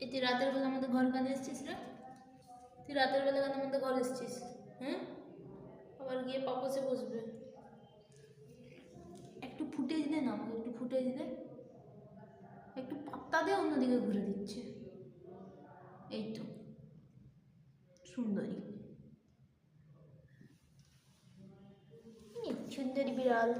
এই তুই রাতের বেলা আমাদের ঘর কানে এসছিস রে? তুই রাতের বেলা কেন আমাদের ঘর এসছিস? হ্যাঁ, আবার গিয়ে পাপোসে বসবে। একটু ফুটেজ দে না আমাকে, একটু ফুটেজ দে, একটু পাত্তা দে, অন্যদিকে ঘুরে দিচ্ছে। এই তো সুন্দরী, সুন্দরী বিড়াল।